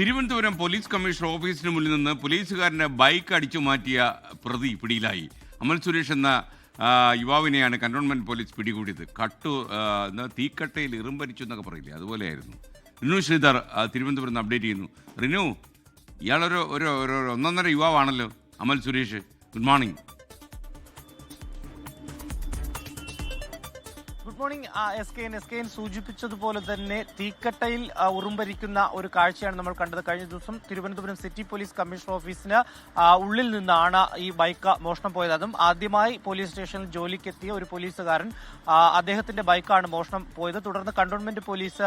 Thiruvananthapuram police commissioner ഓഫീസിന് മുന്നിൽ നിന്ന് പോലീസുകാരൻ്റെ ബൈക്ക് അടിച്ചു മാറ്റിയ പ്രതി പിടിയിലായി. അമൽ സുരേഷ് എന്ന യുവാവിനെയാണ് കന്റോൺമെന്റ് പോലീസ് പിടികൂടിയത്. തീക്കട്ടയിൽ ഇറുമ്പരിച്ചു എന്നൊക്കെ പറയില്ലേ, അതുപോലെയായിരുന്നു. റിനു ശ്രീധർ തിരുവനന്തപുരം അപ്ഡേറ്റ് ചെയ്യുന്നു. റിനു, ഇയാളൊരു ഒന്നൊന്നര യുവാവാണല്ലോ Amal Suresh. Good morning. Good morning. S K N സൂചിപ്പിച്ചതുപോലെ തന്നെ തീക്കട്ടയിൽ ഉറുമ്പരിക്കുന്ന ഒരു കാഴ്ചയാണ് നമ്മൾ കണ്ടത്. കഴിഞ്ഞ ദിവസം തിരുവനന്തപുരം സിറ്റി പോലീസ് കമ്മീഷണർ ഓഫീസിന് ഉള്ളിൽ നിന്നാണ് ഈ ബൈക്ക് മോഷണം പോയത്. അതും ആദ്യമായി പോലീസ് സ്റ്റേഷനിൽ ജോലിക്കെത്തിയ ഒരു പോലീസുകാരൻ, അദ്ദേഹത്തിന്റെ ബൈക്കാണ് മോഷണം പോയത്. തുടർന്ന് കന്റോൺമെന്റ് പോലീസ്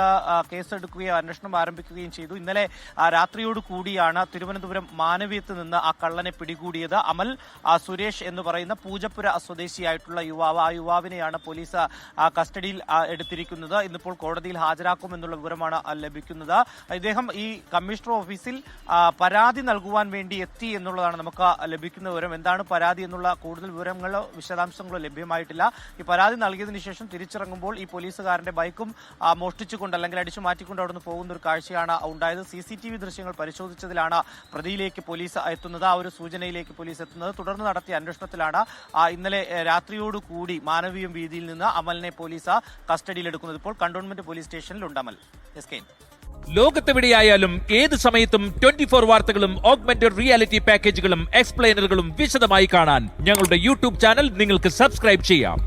കേസെടുക്കുകയും അന്വേഷണം ആരംഭിക്കുകയും ചെയ്തു. ഇന്നലെ രാത്രിയോട് കൂടിയാണ് തിരുവനന്തപുരം മാനവീയത്ത് നിന്ന് ആ കള്ളനെ പിടികൂടിയത്. അമൽ സുരേഷ് എന്ന് പറയുന്ന പൂജപ്പുര സ്വദേശിയായിട്ടുള്ള യുവാവ്, ആ യുവാവിനെയാണ് പോലീസ് കസ്റ്റഡിയിൽ എടുത്തിരിക്കുന്നത്. ഇന്നിപ്പോൾ കോടതിയിൽ ഹാജരാക്കുമെന്നുള്ള വിവരമാണ് ലഭിക്കുന്നത്. ഇദ്ദേഹം ഈ കമ്മീഷണർ ഓഫീസിൽ പരാതി നൽകുവാൻ വേണ്ടി എത്തി എന്നുള്ളതാണ് നമുക്ക് ലഭിക്കുന്ന വിവരം. എന്താണ് പരാതി എന്നുള്ള കൂടുതൽ വിവരങ്ങളോ വിശദാംശങ്ങളോ ലഭ്യമായിട്ടില്ല. ഈ പരാതി നൽകിയതിനു ശേഷം തിരിച്ചിറങ്ങുമ്പോൾ ഈ പോലീസുകാരന്റെ ബൈക്കും മോഷ്ടിച്ചുകൊണ്ട് അല്ലെങ്കിൽ അടിച്ചു മാറ്റിക്കൊണ്ട് അവിടുന്ന് പോകുന്ന ഒരു കാഴ്ചയാണ് ഉണ്ടായത്. CCTV ദൃശ്യങ്ങൾ പരിശോധിച്ചതിലാണ് പ്രതിയിലേക്ക് പോലീസ് എത്തുന്നത്, ആ ഒരു സൂചനയിലേക്ക് പോലീസ് എത്തുന്നത്. തുടർന്ന് നടത്തിയ അന്വേഷണത്തിലാണ് ഇന്നലെ രാത്രിയോടുകൂടി മാനവീയം വീതിയിൽ നിന്ന് അമലിനെ പോലീസ് കസ്റ്റഡിയിലെടുക്കുന്നത്. ഇപ്പോൾ കന്റോൺമെന്റ് പോലീസ് സ്റ്റേഷനിലുണ്ട് അമൽ. ലോകത്തെവിടെയായാലും ഏത് സമയത്തും 24 വാർത്തകളും ഓഗ്മെന്റഡ് റിയാലിറ്റി പാക്കേജുകളും എക്സ്പ്ലെയിനറുകളും വിശദമായി കാണാൻ ഞങ്ങളുടെ യൂട്യൂബ് ചാനൽ നിങ്ങൾക്ക് സബ്സ്ക്രൈബ് ചെയ്യാം.